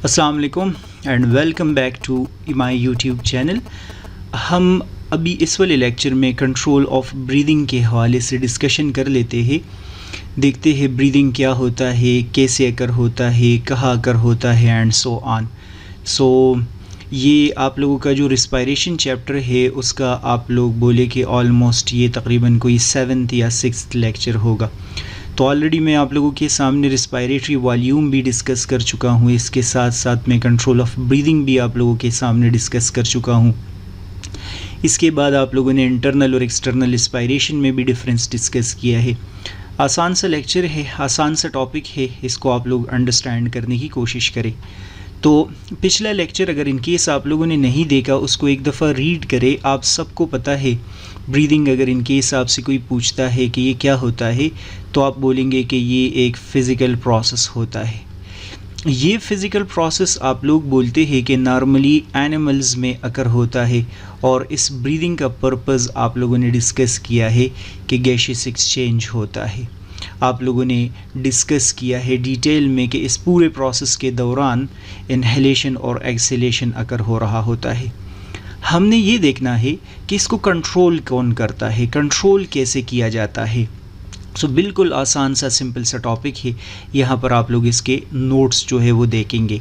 अस्सलाम वालेकुम and welcome back to my YouTube channel. हम अभी इस वाले लेक्चर में कंट्रोल ऑफ ब्रीदिंग के हवाले से डिस्कशन कर लेते हैं। देखते हैं ब्रीदिंग क्या होता है, कैसे अकर होता है, कहाँ अकर होता है एंड सो ऑन। सो ये आप लोगों का जो रिस्पायरेशन चैप्टर है उसका आप लोग बोले कि ऑलमोस्ट ये तकरीबन कोई 7th या 6th लेक्चर होगा। तो ऑलरेडी मैं आप लोगों के सामने रिस्पायरेटरी वॉल्यूम भी डिस्कस कर चुका हूँ, इसके साथ साथ मैं कंट्रोल ऑफ ब्रीदिंग भी आप लोगों के सामने डिस्कस कर चुका हूँ। इसके बाद आप लोगों ने इंटरनल और एक्सटर्नल रिस्पायरेशन में भी डिफरेंस डिस्कस किया है। आसान सा लेक्चर है, आसान सा टॉपिक है, इसको आप लोग अंडरस्टैंड करने की कोशिश करें। तो पिछला लेक्चर अगर इन केस आप लोगों ने नहीं देखा उसको एक दफ़ा रीड करें। आप सबको पता है ब्रीदिंग, अगर इन केस आपसे कोई पूछता है कि ये क्या होता है तो आप बोलेंगे कि ये एक फ़िज़िकल प्रोसेस होता है। ये फ़िज़िकल प्रोसेस आप लोग बोलते हैं कि नॉर्मली एनिमल्स में अकर होता है और इस ब्रीदिंग का पर्पज़ आप लोगों ने डिस्कस किया है कि गैसेस एक्सचेंज होता है। आप लोगों ने डिस्कस किया है डिटेल में कि इस पूरे प्रोसेस के दौरान इनहेलेशन और एक्सहेलेशन अकर हो रहा होता है। हमने ये देखना है कि इसको कंट्रोल कौन करता है, कंट्रोल कैसे किया जाता है। सो बिल्कुल आसान सा सिंपल सा टॉपिक है, यहाँ पर आप लोग इसके नोट्स जो है वो देखेंगे।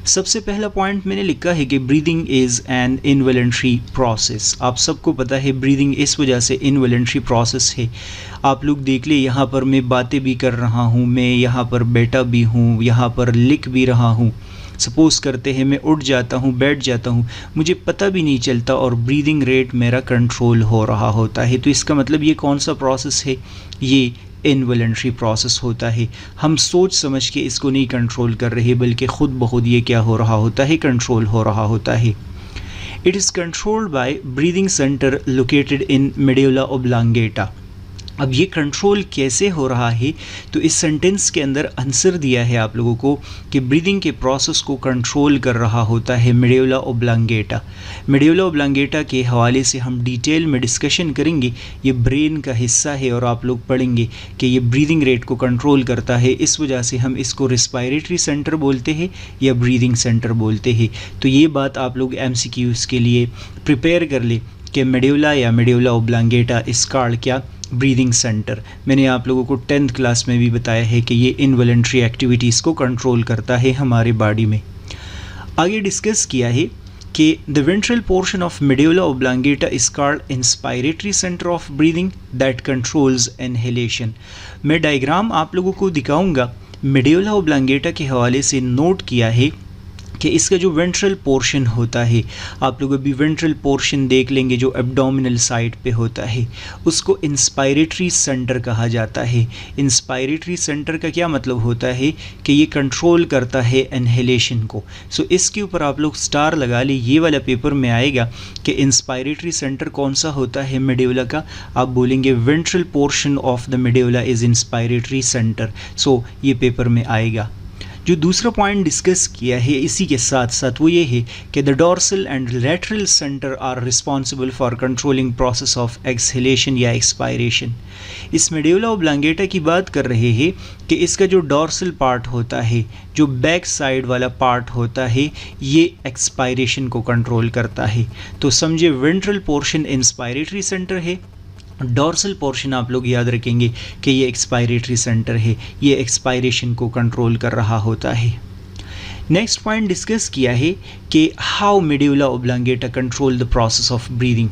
सबसे पहला पॉइंट मैंने लिखा है कि breathing is an involuntary process. आप सबको पता है ब्रीदिंग इस वजह से इनवॉलंटरी प्रोसेस है। आप लोग देख ले, यहाँ पर मैं बातें भी कर रहा हूँ, मैं यहाँ पर बैठा भी हूँ, यहाँ पर लिख भी रहा हूँ। सपोज़ करते हैं मैं उठ जाता हूँ, बैठ जाता हूँ, मुझे पता भी नहीं चलता और ब्रीदिंग रेट मेरा कंट्रोल हो रहा होता है। तो इसका मतलब ये कौन सा प्रोसेस है? ये इनवॉलंटरी प्रोसेस होता है। हम सोच समझ के इसको नहीं कंट्रोल कर रहे बल्कि ख़ुद ब खुद ये क्या हो रहा होता है, कंट्रोल हो रहा होता है। It is controlled bye breathing centre located in medulla oblongata. अब ये कंट्रोल कैसे हो रहा है तो इस सेंटेंस के अंदर आंसर दिया है आप लोगों को कि ब्रीदिंग के प्रोसेस को कंट्रोल कर रहा होता है मेडुला ओब्लांगेटा। मेडुला ओब्लांगेटा के हवाले से हम डिटेल में डिस्कशन करेंगे। ये ब्रेन का हिस्सा है और आप लोग पढ़ेंगे कि ये ब्रीदिंग रेट को कंट्रोल करता है, इस वजह से हम इसको रिस्पायरेटरी सेंटर बोलते हैं या ब्रीदिंग सेंटर बोलते हैं। तो ये बात आप लोग MCQs के लिए प्रिपेयर कर ले कि मेडुला या मेडुला ओब्लांगेटा इज कॉल्ड क्या? Breathing centre. मैंने आप लोगों को 10th क्लास में भी बताया है कि ये इनवॉलंटरी एक्टिविटीज़ को कंट्रोल करता है हमारे बॉडी में। आगे डिस्कस किया है कि the ventral portion of medulla oblongata is called inspiratory centre of breathing that controls inhalation. मैं डायग्राम आप लोगों को दिखाऊंगा। मेडुला ओब्लांगेटा के हवाले से नोट किया है कि इसका जो वेंट्रल पोर्शन होता है, आप लोग अभी वेंट्रल पोर्शन देख लेंगे जो एब्डोमिनल साइड पे होता है, उसको इंस्पायरेटरी सेंटर कहा जाता है। इंस्पायरेटरी सेंटर का क्या मतलब होता है कि ये कंट्रोल करता है इनहेलेशन को। सो इसके ऊपर आप लोग स्टार लगा ले, ये वाला पेपर में आएगा कि इंस्पायरेटरी सेंटर कौन सा होता है मेडुला का। आप बोलेंगे ventral portion of the medulla is inspiratory centre. So ये पेपर में आएगा। जो दूसरा पॉइंट डिस्कस किया है इसी के साथ साथ वो ये है कि the dorsal and lateral center are responsible for controlling process of exhalation या एक्सपायरेशन। इस मेडुला ओब्लांगेटा की बात कर रहे हैं कि इसका जो डॉर्सल पार्ट होता है, जो बैक साइड वाला पार्ट होता है, ये एक्सपायरेशन को कंट्रोल करता है। तो समझे वेंट्रल पोर्शन इंस्पायरेटरी सेंटर है, डॉर्सल पोर्शन आप लोग याद रखेंगे कि ये एक्सपायरेटरी सेंटर है, ये एक्सपायरेशन को कंट्रोल कर रहा होता है। नेक्स्ट पॉइंट डिस्कस किया है कि how medulla oblongata control the process of breathing.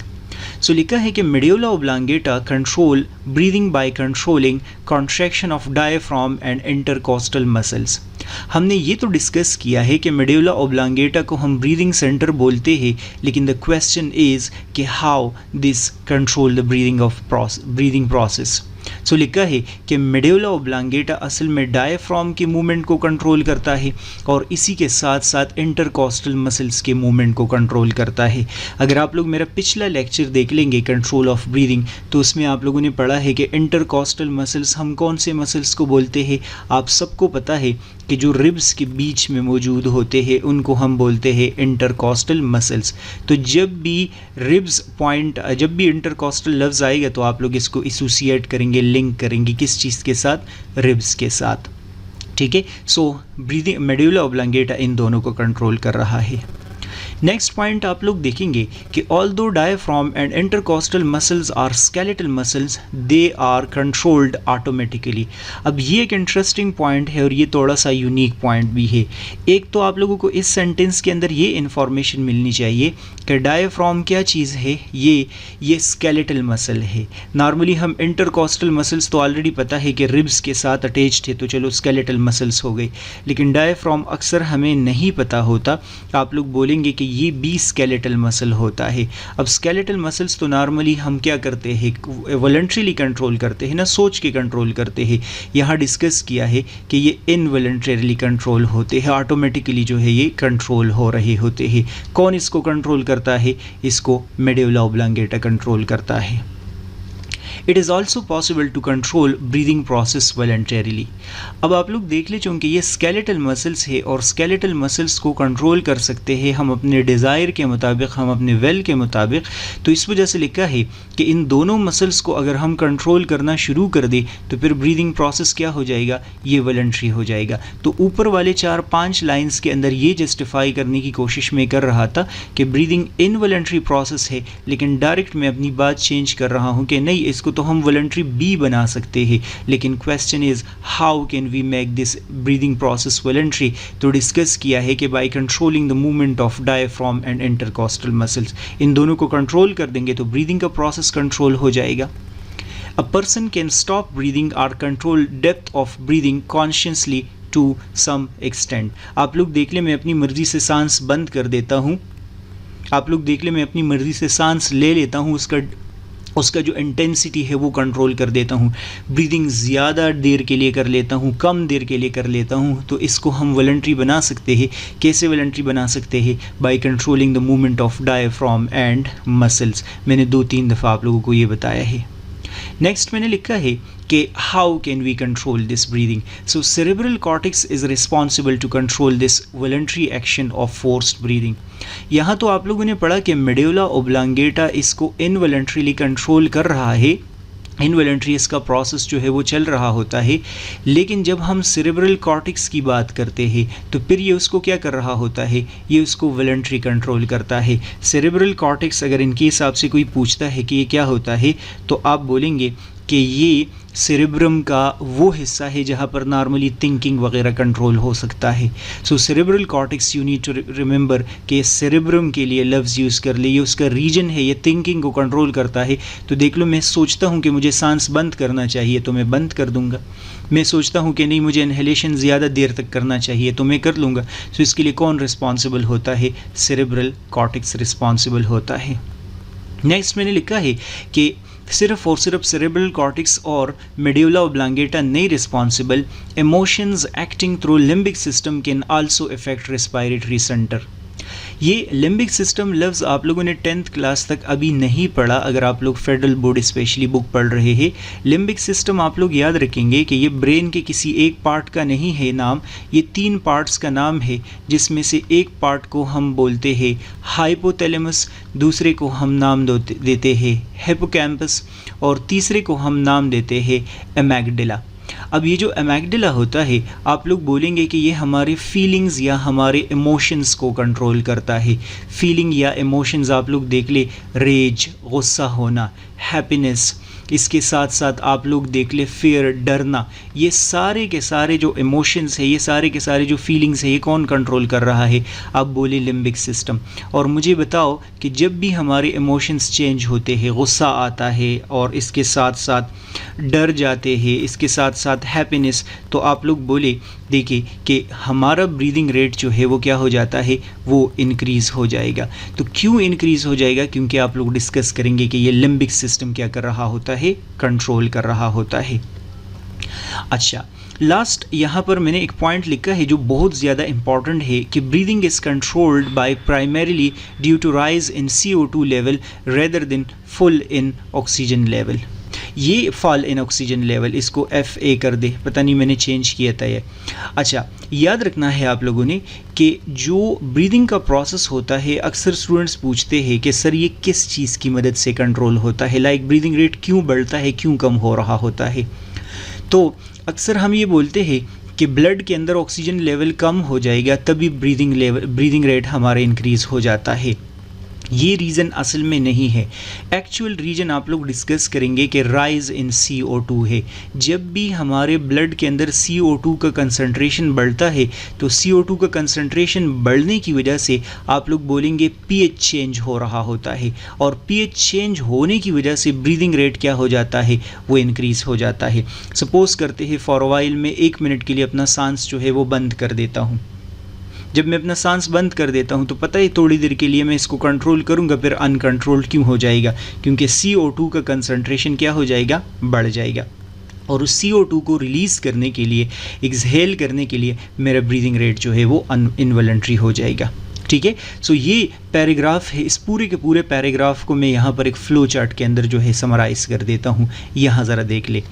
So लिखा है कि medulla oblongata control breathing by controlling contraction of diaphragm and intercostal muscles. हमने ये तो डिस्कस किया है कि मेडुला ओब्लांगेटा को हम ब्रीदिंग सेंटर बोलते हैं, लेकिन द क्वेश्चन इज़ कि how this control the breathing process. So लिखा है कि मेडुला ओब्लांगेटा असल में डायफ्राम के मूवमेंट को कंट्रोल करता है और इसी के साथ साथ इंटरकोस्टल मसल्स के मूवमेंट को कंट्रोल करता है। अगर आप लोग मेरा पिछला लेक्चर देख लेंगे कंट्रोल ऑफ ब्रीदिंग तो उसमें आप लोगों ने पढ़ा है कि इंटरकोस्टल मसल्स हम कौन से मसल्स को बोलते हैं। आप सबको पता है कि जो रिब्स के बीच में मौजूद होते हैं उनको हम बोलते हैं इंटरकोस्टल मसल्स। तो जब भी जब भी इंटरकोस्टल लफ्ज़ आएगा तो आप लोग इसको एसोसिएट करेंगे, लिंक करेंगे किस चीज़ के साथ? रिब्स के साथ। ठीक है। सो ब्रीदिंग मेडुला ऑब्लांगेटा इन दोनों को कंट्रोल कर रहा है। नेक्स्ट पॉइंट आप लोग देखेंगे कि although diaphragm and intercostal muscles are skeletal muscles, they are controlled automatically. अब ये एक इंटरेस्टिंग पॉइंट है और ये थोड़ा सा यूनिक पॉइंट भी है। एक तो आप लोगों को इस सेंटेंस के अंदर ये इन्फॉर्मेशन मिलनी चाहिए कि डायफ्राम क्या चीज़ है, ये स्केलेटल मसल है। नॉर्मली हम इंटरकॉस्टल मसल्स तो ऑलरेडी पता है कि रिब्स के साथ अटैच्ड है, तो चलो स्केलेटल मसल्स हो गई, लेकिन डायफ्राम अक्सर हमें नहीं पता होता। आप लोग बोलेंगे कि ये भी स्केलेटल मसल होता है। अब स्केलेटल मसल्स तो नॉर्मली हम क्या करते हैं, वॉलंटरीली कंट्रोल करते हैं ना, सोच के कंट्रोल करते हैं। यहाँ डिस्कस किया है कि ये इनवॉलंटरीली कंट्रोल होते हैं, ऑटोमेटिकली जो है ये कंट्रोल हो रहे होते हैं। कौन इसको कंट्रोल करता है? इसको मेडुला ऑब्लांगेटा कंट्रोल करता है। It is also possible to control breathing process voluntarily. अब आप लोग देख ले, चूँकि ये स्केलेटल मसल्स है और स्केलेटल मसल्स को कंट्रोल कर सकते हैं हम अपने डिज़ायर के मुताबिक, हम अपने वेल के मुताबिक, तो इस वजह से लिखा है कि इन दोनों मसल्स को अगर हम कंट्रोल करना शुरू कर दें तो फिर ब्रीदिंग प्रोसेस क्या हो जाएगा, ये वॉलंटरी हो जाएगा। तो ऊपर वाले 4-5 लाइन्स के अंदर ये जस्टिफाई करने की कोशिश मैं कर रहा था कि ब्रीदिंग इनवॉलंटरी प्रोसेस है, लेकिन डायरेक्ट मैं अपनी बात चेंज कर रहा हूँ कि नहीं, इसको तो हम वॉलंटरी भी बना सकते हैं, लेकिन question is how can we make this breathing process voluntary. तो डिस्कस किया है कि by controlling the movement of diaphragm and intercostal muscles, इन दोनों को कंट्रोल कर देंगे तो ब्रीदिंग का प्रोसेस कंट्रोल हो जाएगा। A person can stop breathing और control depth of breathing consciously to some extent. आप लोग देख ले, मैं अपनी मर्जी से सांस बंद कर देता हूँ, आप लोग देख ले, मैं अपनी मर्जी से सांस ले लेता हूँ, उसका जो इंटेंसिटी है वो कंट्रोल कर देता हूँ। ब्रीदिंग ज़्यादा देर के लिए कर लेता हूँ, कम देर के लिए कर लेता हूँ, तो इसको हम वॉलंटरी बना सकते हैं। कैसे वॉलंटरी बना सकते हैं? Bye controlling the movement of diaphragm and muscles. मैंने 2-3 दफ़ा आप लोगों को ये बताया है। नेक्स्ट मैंने लिखा है कि how can we control this breathing. So cerebral cortex is responsible to control this voluntary action of forced breathing. यहाँ तो आप लोगों ने पढ़ा कि मेडुला ऑब्लांगेटा इसको इनवॉलंटरीली कंट्रोल कर रहा है, इनवॉलंटरी इसका प्रोसेस जो है वो चल रहा होता है, लेकिन जब हम सेरेब्रल कॉर्टेक्स की बात करते हैं तो फिर ये उसको क्या कर रहा होता है, ये उसको वॉलंटरी कंट्रोल करता है। सेरेब्रल कॉर्टेक्स अगर इनके हिसाब से कोई पूछता है कि ये क्या होता है, तो आप बोलेंगे कि ये सेरेब्रम का वो हिस्सा है जहाँ पर नॉर्मली थिंकिंग वगैरह कंट्रोल हो सकता है। So cerebral cortex, you need to remember कि सेरेब्रम के लिए लफ्ज़ यूज़ कर ले, ये उसका रीजन है, ये थिंकिंग को कंट्रोल करता है। तो देख लो, मैं सोचता हूँ कि मुझे सांस बंद करना चाहिए तो मैं बंद कर दूँगा, मैं सोचता हूँ कि नहीं मुझे इनहेलेशन ज़्यादा देर तक करना चाहिए तो मैं कर लूँगा। सो इसके लिए कौन रिस्पॉन्सिबल होता है? सेरेब्रल कॉर्टेक्स रिस्पॉन्सिबल होता है। नेक्स्ट मैंने लिखा है कि सिर्फ और सिर्फ सेरेब्रल कॉर्टेक्स और मेडुला ऑब्लांगेटा नहीं responsible, emotions acting through limbic system can also effect respiratory centre. ये लिम्बिक सिस्टम लफ्ज़ आप लोगों ने 10th क्लास तक अभी नहीं पढ़ा, अगर आप लोग फेडरल बोर्ड स्पेशली बुक पढ़ रहे हैं। लिम्बिक सिस्टम आप लोग याद रखेंगे कि ये ब्रेन के किसी एक पार्ट का नहीं है नाम, ये 3 पार्ट्स का नाम है, जिसमें से एक पार्ट को हम बोलते हैं हाइपोथैलेमस, दूसरे को हम नाम देते हैं हिप्पोकैम्पस और तीसरे को हम नाम देते हैं एमेग्डाला। अब ये जो एमेग्डाला होता है, आप लोग बोलेंगे कि ये हमारे फीलिंग्स या हमारे इमोशंस को कंट्रोल करता है। फीलिंग या इमोशंस आप लोग देख ले, रेज, गुस्सा होना, हैप्पीनेस, इसके साथ साथ आप लोग देख ले फियर, डरना, ये सारे के सारे जो इमोशंस है, ये सारे के सारे जो फीलिंग्स है, ये कौन कंट्रोल कर रहा है? आप बोले लिम्बिक सिस्टम। और मुझे बताओ कि जब भी हमारे इमोशंस चेंज होते हैं, गुस्सा आता है और इसके साथ साथ डर जाते हैं, इसके साथ साथ हैप्पीनेस, तो आप लोग बोले देखिए कि हमारा ब्रीदिंग रेट जो है वो क्या हो जाता है, वो इंक्रीज़ हो जाएगा। तो क्यों इंक्रीज़ हो जाएगा? क्योंकि आप लोग डिस्कस करेंगे कि ये लिम्बिक सिस्टम क्या कर रहा होता है, कंट्रोल कर रहा होता है। अच्छा, लास्ट यहाँ पर मैंने एक पॉइंट लिखा है जो बहुत ज़्यादा इंपॉर्टेंट है कि breathing is controlled by primarily due to rise in CO2 level rather than full in oxygen level. ये फॉल इन ऑक्सीजन लेवल, इसको FA कर दे, पता नहीं मैंने चेंज किया था ये। अच्छा, याद रखना है आप लोगों ने कि जो ब्रीदिंग का प्रोसेस होता है, अक्सर स्टूडेंट्स पूछते हैं कि सर ये किस चीज़ की मदद से कंट्रोल होता है, लाइक ब्रीदिंग रेट क्यों बढ़ता है, क्यों कम हो रहा होता है। तो अक्सर हम ये बोलते हैं कि ब्लड के अंदर ऑक्सीजन लेवल कम हो जाएगा तभी ब्रीदिंग रेट हमारा इंक्रीज़ हो जाता है। ये रीज़न असल में नहीं है। एक्चुअल रीज़न आप लोग डिस्कस करेंगे कि राइज़ इन CO2 है। जब भी हमारे ब्लड के अंदर CO2 का कंसंट्रेशन बढ़ता है तो CO2 का कंसंट्रेशन बढ़ने की वजह से आप लोग बोलेंगे pH चेंज हो रहा होता है, और pH चेंज होने की वजह से ब्रीदिंग रेट क्या हो जाता है, वो इंक्रीज़ हो जाता है। सपोज़ करते हैं फॉर अ वाइल मैं 1 मिनट के लिए अपना सांस जो है वो बंद कर देता हूँ। जब मैं अपना सांस बंद कर देता हूँ तो पता है थोड़ी देर के लिए मैं इसको कंट्रोल करूँगा, फिर अनकंट्रोल्ड क्यों हो जाएगा, क्योंकि CO2 का कंसंट्रेशन क्या हो जाएगा, बढ़ जाएगा। और उस CO2 को रिलीज़ करने के लिए, एक्सहेल करने के लिए मेरा ब्रीदिंग रेट जो है वो इनवॉलंटरी हो जाएगा। ठीक है, सो ये पैराग्राफ है। इस पूरे के पूरे पैराग्राफ को मैं यहाँ पर एक फ्लो चार्ट के अंदर जो है समराइज़ कर देता हूँ। यहाँ ज़रा देख ले,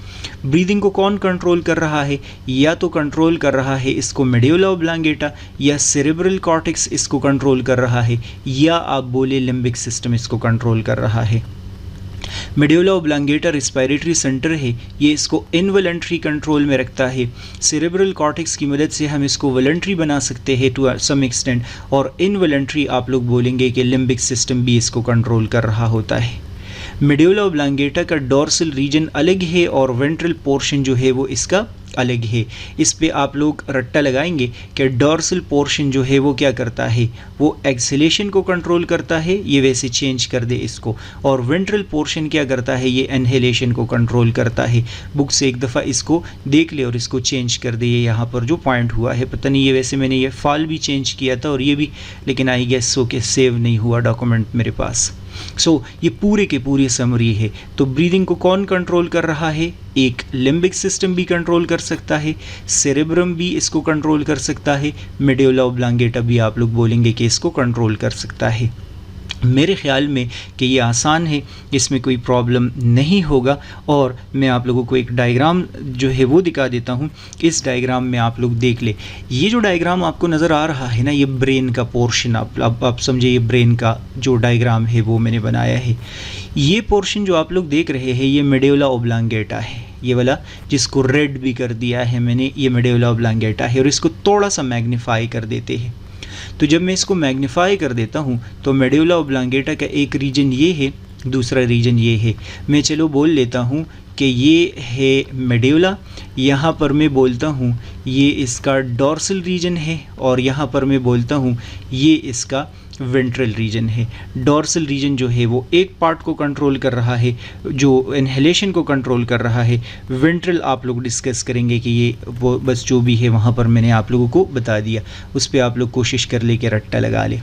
ब्रीदिंग को कौन कंट्रोल कर रहा है? या तो कंट्रोल कर रहा है इसको मेडुला ऑब्लांगेटा, या सेरेब्रल कॉर्टेक्स इसको कंट्रोल कर रहा है, या आप बोले लिम्बिक सिस्टम इसको कंट्रोल कर रहा है। मेडुला ऑब्लांगेटा रेस्पिरेटरी सेंटर है, ये इसको इनवॉलंटरी कंट्रोल में रखता है। सेरेब्रल कॉर्टेक्स की मदद से हम इसको वॉलंटरी बना सकते हैं टू सम एक्सटेंट, और इनवॉलंटरी आप लोग बोलेंगे कि लिम्बिक सिस्टम भी इसको कंट्रोल कर रहा होता है। मेडुला ऑब्लांगेटा का डोर्सल रीजन अलग है और वेंट्रल पोर्शन जो है वो इसका अलग है। इस पे आप लोग रट्टा लगाएंगे कि डोर्सल पोर्शन जो है वो क्या करता है, वो एक्सहेलेशन को कंट्रोल करता है, ये वैसे चेंज कर दे इसको, और वेंट्रल पोर्शन क्या करता है, ये इनहेलेशन को कंट्रोल करता है। बुक से एक दफ़ा इसको देख ले और इसको चेंज कर दे। ये यहाँ पर जो पॉइंट हुआ है, पता नहीं, ये वैसे मैंने ये फाल भी चेंज किया था और ये भी, लेकिन आई गेस सो के सेव नहीं हुआ डॉक्यूमेंट मेरे पास। सो ये पूरे के पूरी समरी है। तो ब्रीदिंग को कौन कंट्रोल कर रहा है? एक लिम्बिक सिस्टम भी कंट्रोल कर सकता है, सेरेब्रम भी इसको कंट्रोल कर सकता है, मेडुला ऑब्लांगेटा भी आप लोग बोलेंगे कि इसको कंट्रोल कर सकता है। मेरे ख़्याल में कि ये आसान है, इसमें कोई प्रॉब्लम नहीं होगा। और मैं आप लोगों को एक डायग्राम जो है वो दिखा देता हूँ। इस डायग्राम में आप लोग देख ले, ये जो डायग्राम आपको नज़र आ रहा है ना, ये ब्रेन का पोर्शन, आप समझे, ये ब्रेन का जो डायग्राम है वो मैंने बनाया है। ये पोर्शन जो आप लोग देख रहे हैं ये मेडुला ऑब्लांगेटा है, ये वाला जिसको रेड भी कर दिया है मैंने, ये मेडुला ऑब्लांगेटा है। और इसको थोड़ा सा मैग्नीफाई कर देते हैं। तो जब मैं इसको मैग्नीफाई कर देता हूँ तो मेडुला ऑब्लांगेटा का एक रीजन ये है, दूसरा रीजन ये है। मैं चलो बोल लेता हूँ कि ये है मेडुला, यहाँ पर मैं बोलता हूँ ये इसका डोर्सल रीजन है, और यहाँ पर मैं बोलता हूँ ये इसका वेंट्रल रीजन है। डोर्सल रीजन जो है वो एक पार्ट को कंट्रोल कर रहा है, जो इनहेलेशन को कंट्रोल कर रहा है। वेंट्रल आप लोग डिस्कस करेंगे कि ये वो बस जो भी है वहाँ पर मैंने आप लोगों को बता दिया, उस पर आप लोग कोशिश कर ले कि रट्टा लगा ले।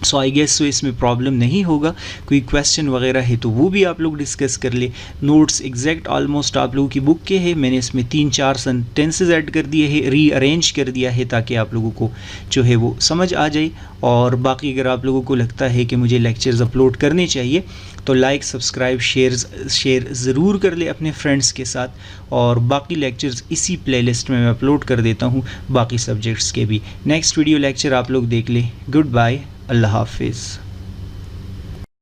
सो आई गेस सो इसमें प्रॉब्लम नहीं होगा। कोई क्वेश्चन वगैरह है तो वो भी आप लोग डिस्कस कर ले। नोट्स एग्जैक्ट ऑलमोस्ट आप लोगों की बुक के है, मैंने इसमें 3-4 सेंटेंसेस ऐड कर दिए हैं, रीअरेंज कर दिया है ताकि आप लोगों को जो है वो समझ आ जाए। और बाकी अगर आप लोगों को लगता है कि मुझे लेक्चर्स अपलोड करने चाहिए तो लाइक, सब्सक्राइब, शेयर ज़रूर कर ले अपने फ्रेंड्स के साथ। और बाकी लेक्चर्स इसी प्लेलिस्ट में मैं अपलोड कर देता हूँ, बाकी सब्जेक्ट्स के भी। नेक्स्ट वीडियो लेक्चर आप लोग देख ले। गुड बाय, अल्लाह हाफिज़।